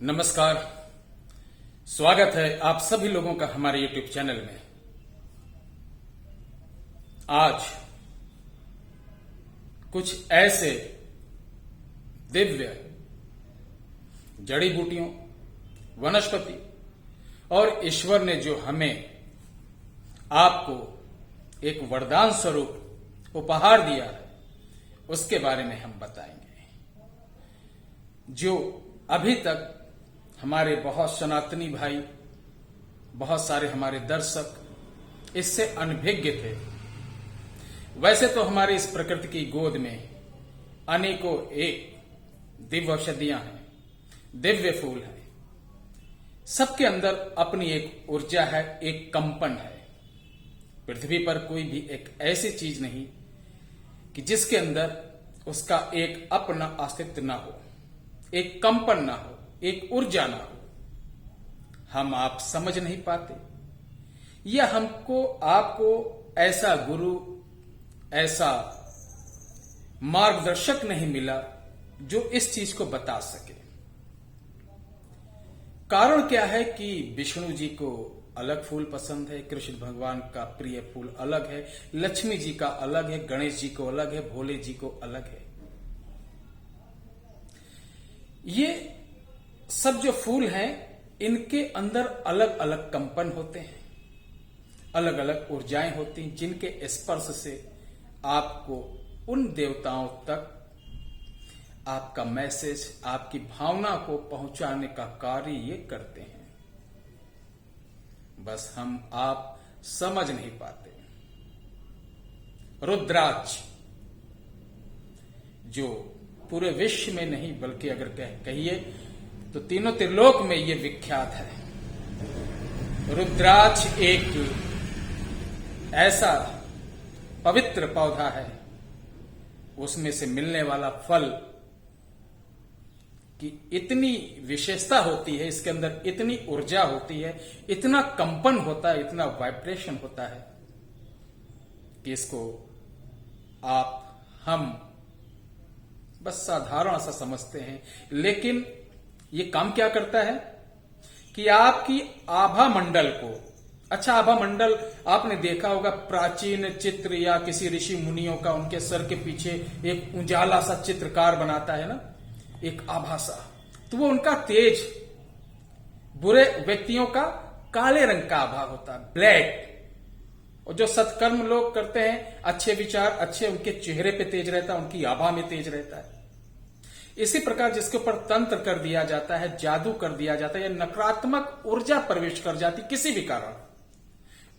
नमस्कार। स्वागत है आप सभी लोगों का हमारे YouTube चैनल में। आज कुछ ऐसे दिव्य जड़ी बूटियों, वनस्पति और ईश्वर ने जो हमें आपको एक वरदान स्वरूप उपहार दिया है, उसके बारे में हम बताएंगे। जो अभी तक हमारे बहुत सनातनी भाई, बहुत सारे हमारे दर्शक इससे अनभिज्ञ थे। वैसे तो हमारे इस प्रकृति की गोद में अनेकों एक दिव्य औषधियां हैं, दिव्य फूल हैं। सबके अंदर अपनी एक ऊर्जा है, एक कंपन है। पृथ्वी पर कोई भी एक ऐसी चीज नहीं कि जिसके अंदर उसका एक अपना अस्तित्व ना हो, एक कंपन ना हो, एक ऊर्जा ना हो। हम आप समझ नहीं पाते, या हमको आपको ऐसा गुरु, ऐसा मार्गदर्शक नहीं मिला जो इस चीज को बता सके। कारण क्या है कि विष्णु जी को अलग फूल पसंद है, कृष्ण भगवान का प्रिय फूल अलग है, लक्ष्मी जी का अलग है, गणेश जी को अलग है, भोले जी को अलग है। ये सब जो फूल हैं, इनके अंदर अलग अलग कंपन होते हैं, अलग अलग ऊर्जाएं होती हैं, जिनके स्पर्श से आपको उन देवताओं तक आपका मैसेज, आपकी भावना को पहुंचाने का कार्य ये करते हैं। बस हम आप समझ नहीं पाते। रुद्राक्ष जो पूरे विश्व में नहीं बल्कि अगर कहिए तो तीनों त्रिलोक में ये विख्यात है। रुद्राक्ष एक ऐसा पवित्र पौधा है, उसमें से मिलने वाला फल की इतनी विशेषता होती है, इसके अंदर इतनी ऊर्जा होती है, इतना कंपन होता है, इतना वाइब्रेशन होता है कि इसको हम बस साधारण सा समझते हैं। लेकिन ये काम क्या करता है कि आपकी आभा मंडल को, अच्छा आभा मंडल आपने देखा होगा प्राचीन चित्र या किसी ऋषि मुनियों का, उनके सर के पीछे एक उजाला सा चित्रकार बनाता है ना, एक आभा सा, तो वो उनका तेज, बुरे व्यक्तियों का काले रंग का आभा होता है, ब्लैक। और जो सत्कर्म लोग करते हैं, अच्छे विचार, अच्छे, उनके चेहरे पे तेज रहता है, उनकी आभा में तेज रहता है। इसी प्रकार जिसके ऊपर तंत्र कर दिया जाता है, जादू कर दिया जाता है, या नकारात्मक ऊर्जा प्रवेश कर जाती किसी भी कारण,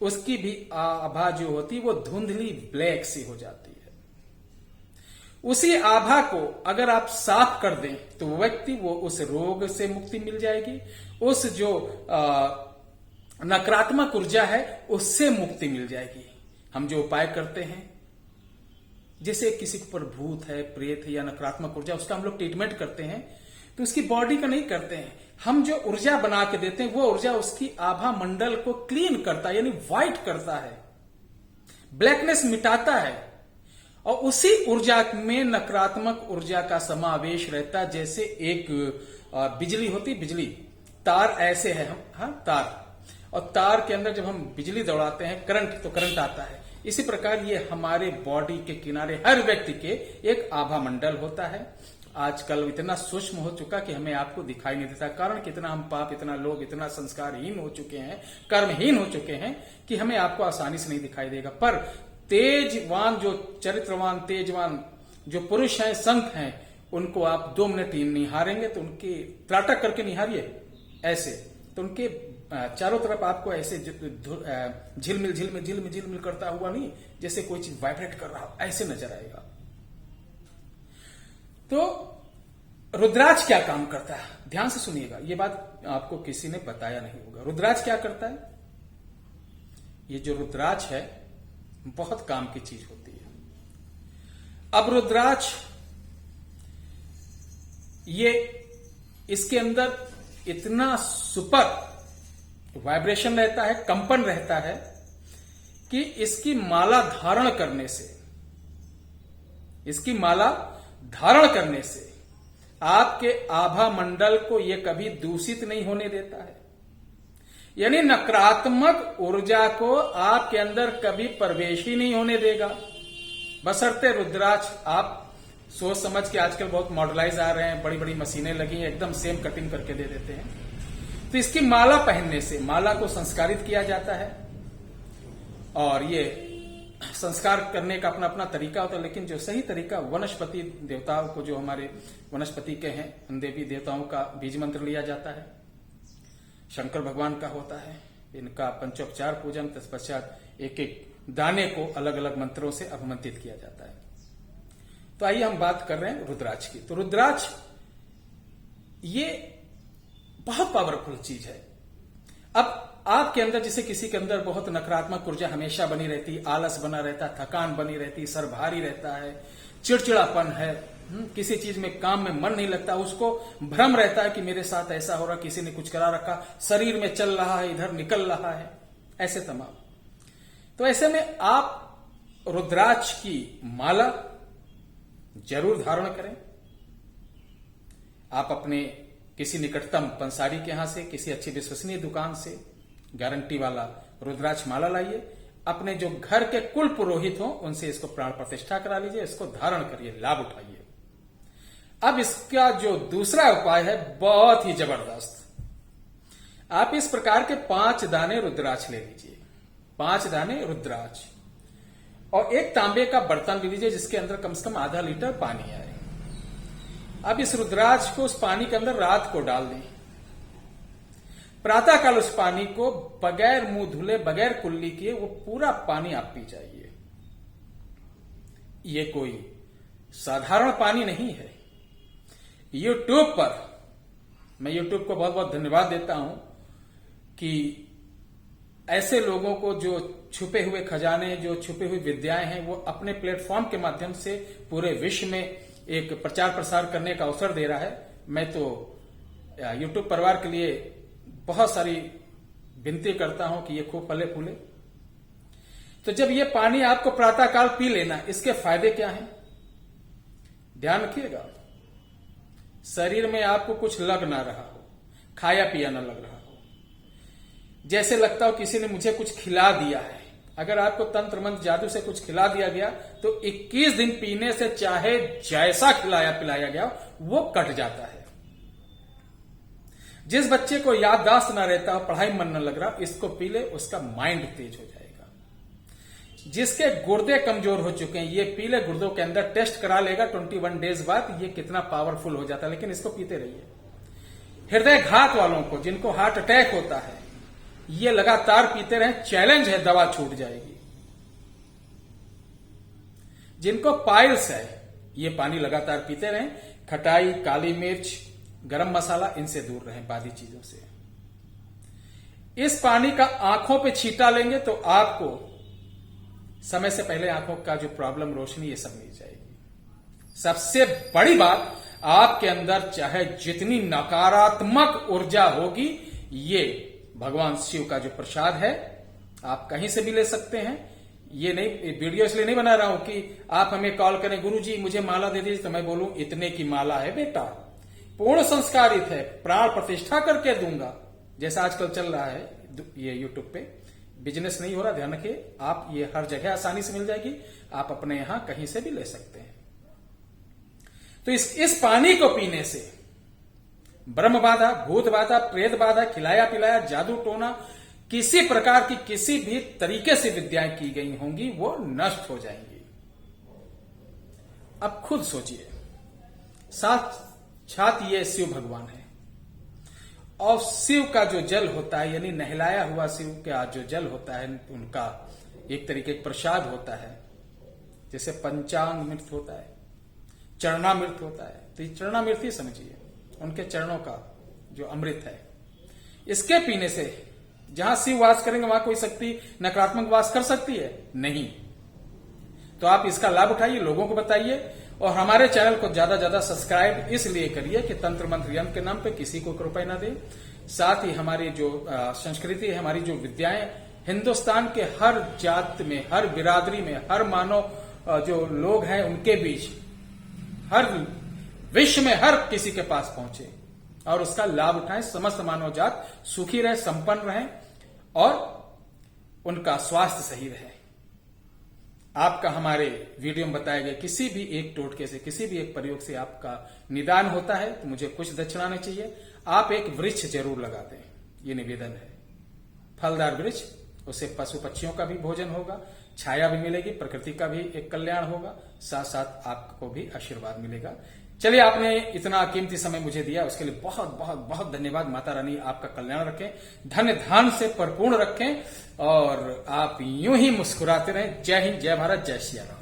उसकी भी आभा जो होती है वो धुंधली ब्लैक सी हो जाती है। उसी आभा को अगर आप साफ कर दें तो वो व्यक्ति, वो उस रोग से मुक्ति मिल जाएगी, उस जो नकारात्मक ऊर्जा है उससे मुक्ति मिल जाएगी। हम जो उपाय करते हैं, जैसे किसी के ऊपर भूत है, प्रेत है या नकारात्मक ऊर्जा, उसका हम लोग ट्रीटमेंट करते हैं तो उसकी बॉडी का नहीं करते हैं, हम जो ऊर्जा बना के देते हैं वो ऊर्जा उसकी आभा मंडल को क्लीन करता है, यानी व्हाइट करता है, ब्लैकनेस मिटाता है। और उसी ऊर्जा में नकारात्मक ऊर्जा का समावेश रहता है। जैसे एक बिजली होती, बिजली तार ऐसे है, हाँ तार, और तार के अंदर जब हम बिजली दौड़ाते हैं करंट, तो करंट आता है। इसी प्रकार ये हमारे बॉडी के किनारे हर व्यक्ति के एक आभा मंडल होता है। आजकल इतना सूक्ष्म हो चुका कि हमें आपको दिखाई नहीं देता। कारण कितना हम पाप, इतना लोग इतना संस्कारहीन हो चुके हैं, कर्महीन हो चुके हैं कि हमें आपको आसानी से नहीं दिखाई देगा। पर तेजवान, जो चरित्रवान, तेजवान जो पुरुष हैं, संत हैं, उनको आप 2 मिनट निहारेंगे तो उनके त्राटक करके निहारिए ऐसे, तो उनके चारों तरफ आपको ऐसे झिलमिल झिलमिल झिलमिल झिलमिल करता हुआ नहीं, जैसे कोई चीज वाइब्रेट कर रहा हो, ऐसे नजर आएगा। तो रुद्राक्ष क्या काम करता है, ध्यान से सुनिएगा, ये बात आपको किसी ने बताया नहीं होगा। रुद्राक्ष क्या करता है? ये जो रुद्राक्ष है बहुत काम की चीज होती है। अब रुद्राक्ष ये, इसके अंदर इतना सुपर वाइब्रेशन रहता है, कंपन रहता है कि इसकी माला धारण करने से, इसकी माला धारण करने से आपके आभा मंडल को यह कभी दूषित नहीं होने देता है, यानी नकारात्मक ऊर्जा को आपके अंदर कभी प्रवेश ही नहीं होने देगा। बशर्ते रुद्राक्ष आप सोच समझ के, आजकल बहुत मॉडलाइज आ रहे हैं, बड़ी बड़ी मशीनें लगी हैं, एकदम सेम कटिंग करके दे देते हैं। तो इसकी माला पहनने से माला को संस्कारित किया जाता है, और ये संस्कार करने का अपना अपना तरीका होता है, लेकिन जो सही तरीका वनस्पति देवताओं को, जो हमारे वनस्पति के हैं, उन देवी देवताओं का बीज मंत्र लिया जाता है, शंकर भगवान का होता है, इनका पंचोपचार पूजन, तत्पश्चात एक एक दाने को अलग अलग मंत्रों से अभिमंत्रित किया जाता है। तो आइए हम बात कर रहे हैं रुद्राक्ष की। तो रुद्राक्ष ये बहुत पावरफुल चीज है। अब आपके अंदर, जैसे किसी के अंदर बहुत नकारात्मक ऊर्जा हमेशा बनी रहती, आलस बना रहता, थकान बनी रहती, सर भारी रहता है, चिड़चिड़ापन है, किसी चीज में काम में मन नहीं लगता, उसको भ्रम रहता है कि मेरे साथ ऐसा हो रहा, किसी ने कुछ करा रखा, शरीर में चल रहा है, इधर निकल रहा है, ऐसे तमाम। तो ऐसे में आप रुद्राक्ष की माला जरूर धारण करें। आप अपने किसी निकटतम पंसारी के यहां से, किसी अच्छी विश्वसनीय दुकान से गारंटी वाला रुद्राक्ष माला लाइए। अपने जो घर के कुल पुरोहित हो उनसे इसको प्राण प्रतिष्ठा करा लीजिए, इसको धारण करिए, लाभ उठाइए। अब इसका जो दूसरा उपाय है बहुत ही जबरदस्त। आप इस प्रकार के 5 दाने रुद्राक्ष ले लीजिए, 5 दाने रुद्राक्ष, और एक तांबे का बर्तन ले लीजिए जिसके अंदर कम से कम आधा लीटर पानी आए। अब इस रुद्राक्ष को उस पानी के अंदर रात को डाल दें। प्रातःकाल उस पानी को बगैर मुंह धुले, बगैर कुल्ली किए, वो पूरा पानी आप पी जाइए। ये कोई साधारण पानी नहीं है। यूट्यूब पर, मैं यूट्यूब को बहुत बहुत धन्यवाद देता हूं कि ऐसे लोगों को जो छुपे हुए खजाने, जो छुपे हुई विद्याएं हैं, वो अपने प्लेटफॉर्म के माध्यम से पूरे विश्व में एक प्रचार प्रसार करने का अवसर दे रहा है। मैं तो यूट्यूब परिवार के लिए बहुत सारी विनती करता हूं कि ये खूब फले फूले। तो जब ये पानी आपको प्रातःकाल पी लेना, इसके फायदे क्या हैं? ध्यान रखिएगा, शरीर में आपको कुछ लग ना रहा हो, खाया पिया ना लग रहा हो, जैसे लगता हो किसी ने मुझे कुछ खिला दिया है। अगर आपको तंत्र मंत्र जादू से कुछ खिला दिया गया तो 21 दिन पीने से चाहे जैसा खिलाया पिलाया गया वो कट जाता है। जिस बच्चे को याददाश्त ना रहता, पढ़ाई मन न लग रहा, इसको पी ले, उसका माइंड तेज हो जाएगा। जिसके गुर्दे कमजोर हो चुके हैं, ये पी ले, गुर्दों के अंदर टेस्ट करा लेगा 21 डेज बाद ये कितना पावरफुल हो जाता है। लेकिन इसको पीते रहिए। हृदय घात वालों को, जिनको हार्ट अटैक होता है, ये लगातार पीते रहें, चैलेंज है, दवा छूट जाएगी। जिनको पाइल्स है, ये पानी लगातार पीते रहें। खटाई, काली मिर्च, गरम मसाला, इनसे दूर रहें, बादी चीजों से। इस पानी का आंखों पे छींटा लेंगे तो आपको समय से पहले आंखों का जो प्रॉब्लम, रोशनी, ये सब मिल जाएगी। सबसे बड़ी बात, आपके अंदर चाहे जितनी नकारात्मक ऊर्जा होगी, ये भगवान शिव का जो प्रसाद है, आप कहीं से भी ले सकते हैं। ये नहीं, वीडियो इसलिए नहीं बना रहा हूं कि आप हमें कॉल करें, गुरुजी मुझे माला दे दीजिए, तो मैं बोलूं इतने की माला है बेटा, पूर्ण संस्कारित है, प्राण प्रतिष्ठा करके दूंगा, जैसा आजकल चल रहा है ये यूट्यूब पे। बिजनेस नहीं हो रहा, ध्यान रखिए। आप ये हर जगह आसानी से मिल जाएगी, आप अपने यहां कहीं से भी ले सकते हैं। तो इस पानी को पीने से ब्रह्म बाधा, भूत बाधा, प्रेत बाधा, खिलाया पिलाया, जादू टोना, किसी प्रकार की किसी भी तरीके से विद्याएं की गई होंगी, वो नष्ट हो जाएंगी। अब खुद सोचिए, साक्षात ये शिव भगवान है, और शिव का जो जल होता है, यानी नहलाया हुआ शिव का जो जल होता है, उनका एक तरीके का प्रसाद होता है। जैसे पंचामृत होता है, चरणामृत होता है, तो ये चरणामृत ही समझिए, उनके चरणों का जो अमृत है। इसके पीने से जहां शिव वास करेंगे वहां कोई शक्ति नकारात्मक वास कर सकती है? नहीं। तो आप इसका लाभ उठाइए, लोगों को बताइए, और हमारे चैनल को ज्यादा ज्यादा सब्सक्राइब इसलिए करिए कि तंत्र मंत्र यंत्र के नाम पे किसी को रुपए ना दें। साथ ही हमारी जो संस्कृति है, हमारी जो विद्याएं, हिंदुस्तान के हर जात में, हर बिरादरी में, हर मानव जो लोग हैं उनके बीच, हर विश्व में हर किसी के पास पहुंचे और उसका लाभ उठाएं। समस्त मानव जात सुखी रहे, संपन्न रहे और उनका स्वास्थ्य सही रहे। आपका हमारे वीडियो में बताए गए किसी भी एक टोटके से, किसी भी एक प्रयोग से आपका निदान होता है तो मुझे कुछ दक्षिणा नहीं चाहिए। आप एक वृक्ष जरूर लगा दें, ये निवेदन है। फलदार वृक्ष, उससे पशु पक्षियों का भी भोजन होगा, छाया भी मिलेगी, प्रकृति का भी एक कल्याण होगा, साथ साथ आपको भी आशीर्वाद मिलेगा। चलिए, आपने इतना कीमती समय मुझे दिया, उसके लिए बहुत बहुत बहुत धन्यवाद। माता रानी आपका कल्याण रखें, धन्य धान से परिपूर्ण रखें और आप यूं ही मुस्कुराते रहें। जय हिंद, जय भारत, जय श्री राम।